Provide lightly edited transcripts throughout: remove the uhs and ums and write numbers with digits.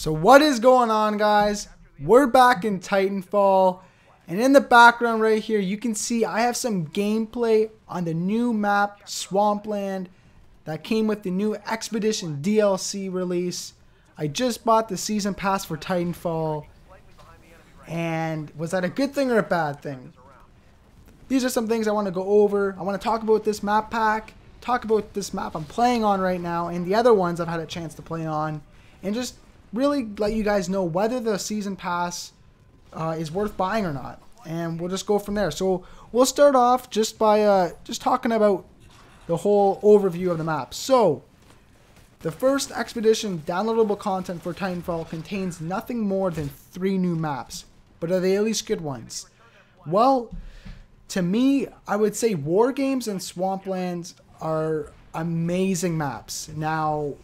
So what is going on, guys? We're back in Titanfall, and in the background right here you can see I have some gameplay on the new map Swampland that came with the new Expedition DLC release. I just bought the season pass for Titanfall, and was that a good thing or a bad thing? These are some things I want to go over. I want to talk about this map pack, talk about this map I'm playing on right now, and the other ones I've had a chance to play on, and just really let you guys know whether the season pass is worth buying or not, and we'll just go from there. So we'll start off just by just talking about the whole overview of the map. So the first Expedition downloadable content for Titanfall contains nothing more than 3 new maps, but are they at least good ones? Well, to me, I would say War Games and Swampland are amazing maps. Now,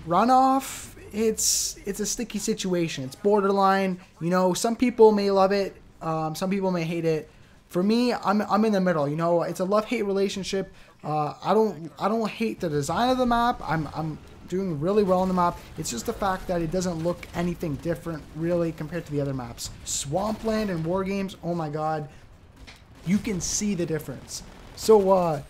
Runoff, it's a sticky situation. It's borderline. You know, some people may love it, some people may hate it. For me, I'm in the middle. You know, it's a love-hate relationship. I don't hate the design of the map. I'm doing really well on the map. It's just the fact that it doesn't look anything different really compared to the other maps. Swampland and War Games, oh my god, you can see the difference. So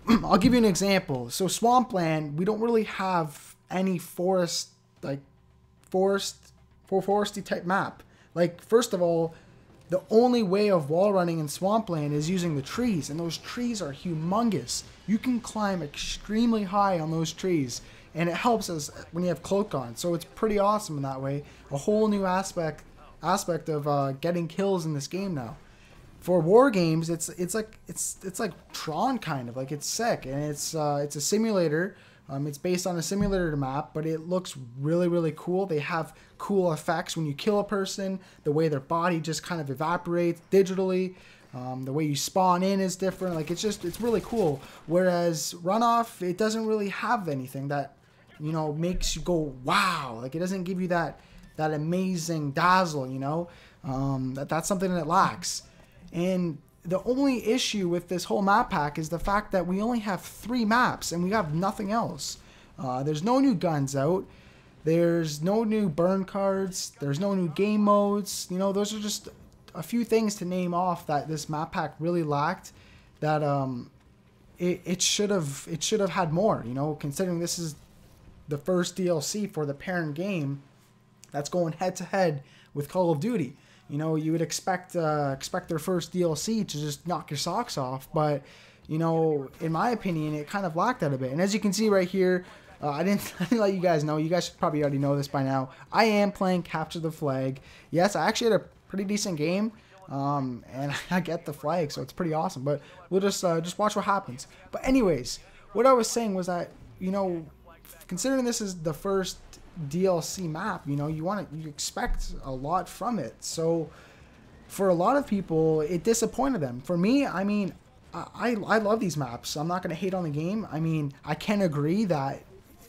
I'll give you an example. So Swampland, we don't really have any foresty type map. Like, first of all, the only way of wall running in Swampland is using the trees, and those trees are humongous. You can climb extremely high on those trees, and it helps us when you have cloak on. So it's pretty awesome in that way. A whole new aspect of getting kills in this game now. For War Games, it's like Tron kind of, like, it's sick, and it's a simulator. It's based on a simulator map, but it looks really, really cool. They have cool effects when you kill a person. The way their body just kind of evaporates digitally. The way you spawn in is different. Like, it's really cool. Whereas Runoff, it doesn't really have anything that, you know, makes you go, wow. Like, it doesn't give you that amazing dazzle, you know. That's something that it lacks. And the only issue with this whole map pack is the fact that we only have 3 maps and we have nothing else. There's no new guns out. There's no new burn cards. There's no new game modes. You know, those are just a few things to name off that this map pack really lacked. That it should have had more. You know, considering this is the first DLC for the parent game that's going head to head with Call of Duty. You know, you would expect their first DLC to just knock your socks off, but, you know, in my opinion, it kind of lacked that a bit. And as you can see right here, I didn't let you guys know. You guys should probably already know this by now. I am playing Capture the Flag. Yes, I actually had a pretty decent game, and I get the flag, so it's pretty awesome. But we'll just watch what happens. But anyways, what I was saying was that, you know, considering this is the first DLC map, you know, you expect a lot from it. So for a lot of people, it disappointed them. For me, I mean, I love these maps. I'm not going to hate on the game. I mean, I can agree that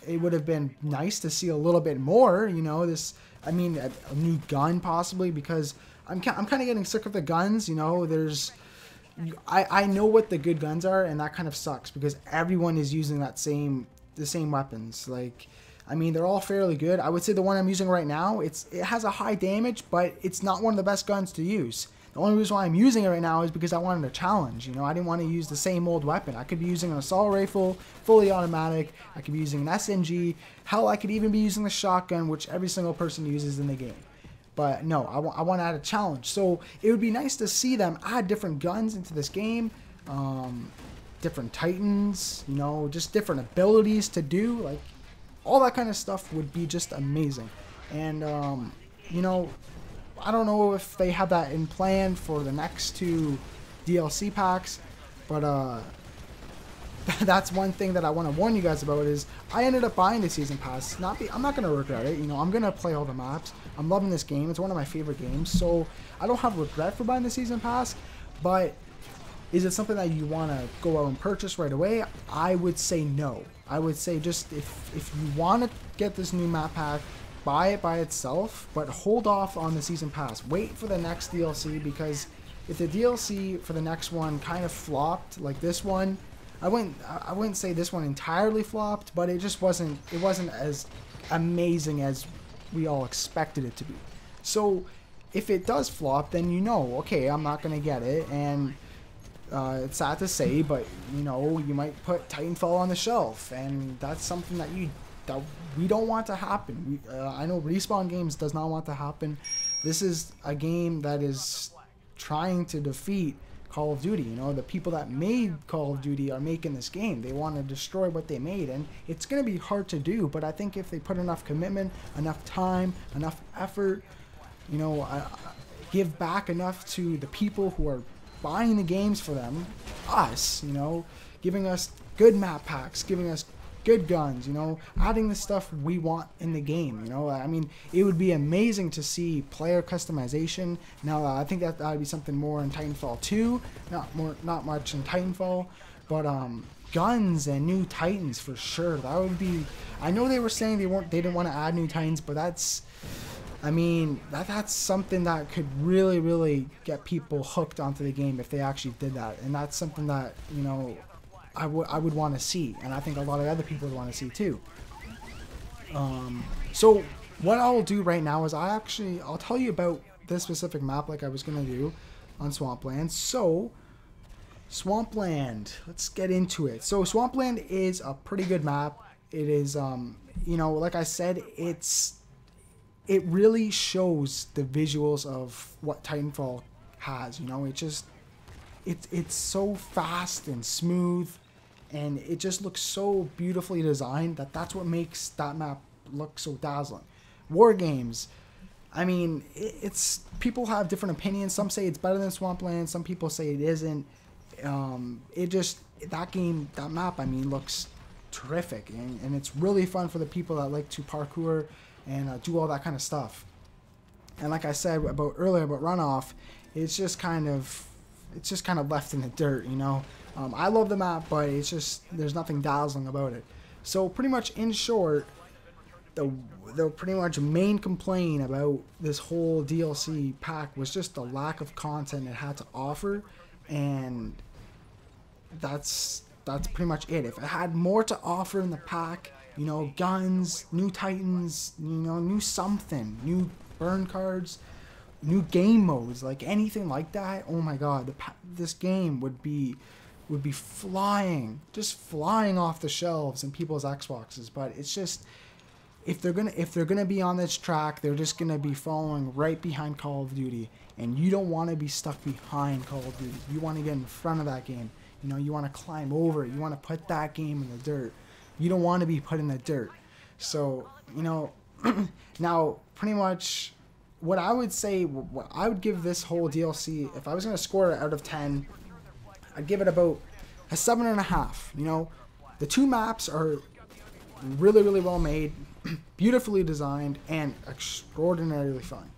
it would have been nice to see a little bit more, you know, a new gun possibly, because I'm kind of getting sick of the guns, you know. I know what the good guns are, and that kind of sucks because everyone is using the same weapons. Like, I mean, they're all fairly good. I would say the one I'm using right now, it has a high damage, but it's not one of the best guns to use. The only reason why I'm using it right now is because I wanted a challenge. You know, I didn't want to use the same old weapon. I could be using an assault rifle, fully automatic. I could be using an SMG. Hell, I could even be using the shotgun, which every single person uses in the game. But no, I want to add a challenge. So it would be nice to see them add different guns into this game. Different Titans, you know, just different abilities to do. Like, all that kind of stuff would be just amazing. And, you know, I don't know if they have that in plan for the next 2 DLC packs, but that's one thing that I want to warn you guys about is I ended up buying the season pass. I'm not going to regret it. You know, I'm going to play all the maps. I'm loving this game. It's one of my favorite games. So I don't have regret for buying the season pass, but is it something that you want to go out and purchase right away? I would say no. I would say just if you want to get this new map pack, buy it by itself, but hold off on the season pass. Wait for the next DLC, because if the DLC for the next one kind of flopped like this one, I wouldn't say this one entirely flopped, but it just wasn't as amazing as we all expected it to be. So if it does flop, then you know, okay, I'm not gonna get it, and it's sad to say, but you know, you might put Titanfall on the shelf, and that's something that we don't want to happen. I know Respawn Games does not want to happen. This is a game that is trying to defeat Call of Duty. You know, the people that made Call of Duty are making this game. They want to destroy what they made, and it's going to be hard to do, but I think if they put enough commitment, enough time, enough effort, you know, give back enough to the people who are buying the games for them, us, you know, giving us good map packs, giving us good guns, you know, adding the stuff we want in the game, you know. I mean, it would be amazing to see player customization. Now, I think that would be something more in Titanfall 2, not much in Titanfall, but guns and new Titans for sure. That would be. I know they were saying they didn't want to add new Titans, but that's, I mean, that's something that could really, really get people hooked onto the game if they actually did that, and that's something that, you know, I would want to see, and I think a lot of other people would want to see too. So what I'll do right now is I'll tell you about this specific map like I was gonna do on Swampland. So Swampland, let's get into it. So Swampland is a pretty good map. It is, you know, like I said, it really shows the visuals of what Titanfall has. You know, it's so fast and smooth, and it just looks so beautifully designed that's what makes that map look so dazzling. War games, I mean, it's people have different opinions. Some say it's better than Swampland, some people say it isn't. That map, I mean, looks terrific, and it's really fun for the people that like to parkour and do all that kind of stuff. And like I said earlier about Runoff, it's just kind of left in the dirt, you know. I love the map, but it's just, there's nothing dazzling about it. So pretty much, in short, the pretty much main complaint about this whole DLC pack was just the lack of content it had to offer, and that's pretty much it. If it had more to offer in the pack, you know, guns, new Titans, you know, new something, new burn cards, new game modes, like anything like that, oh my god, this game would be flying off the shelves in people's Xboxes. But it's just, if they're gonna be on this track, they're just gonna be following right behind Call of Duty, and you don't want to be stuck behind Call of Duty. You want to get in front of that game. You know, you want to climb over it. You want to put that game in the dirt. You don't want to be put in the dirt. So, you know, now pretty much what I would say, what I would give this whole DLC, if I was going to score it out of 10, I'd give it about a 7.5. You know, the two maps are really, really well made, beautifully designed, and extraordinarily fun.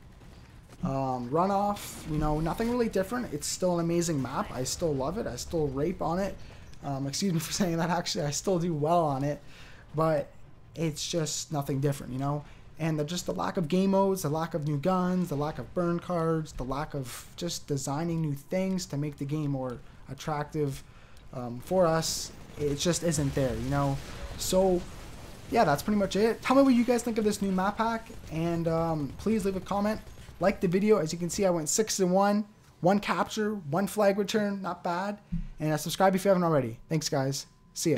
Runoff, you know, nothing really different. It's still an amazing map. I still love it. I still rape on it. Excuse me for saying that. Actually, I still do well on it, but it's just nothing different, you know. And just the lack of game modes, the lack of new guns, the lack of burn cards, the lack of just designing new things to make the game more attractive for us, it just isn't there, you know. So yeah, that's pretty much it. Tell me what you guys think of this new map pack, and please leave a comment. Like the video. As you can see, I went 6-1, 1 capture, 1 flag return, not bad. And subscribe if you haven't already. Thanks, guys. See ya.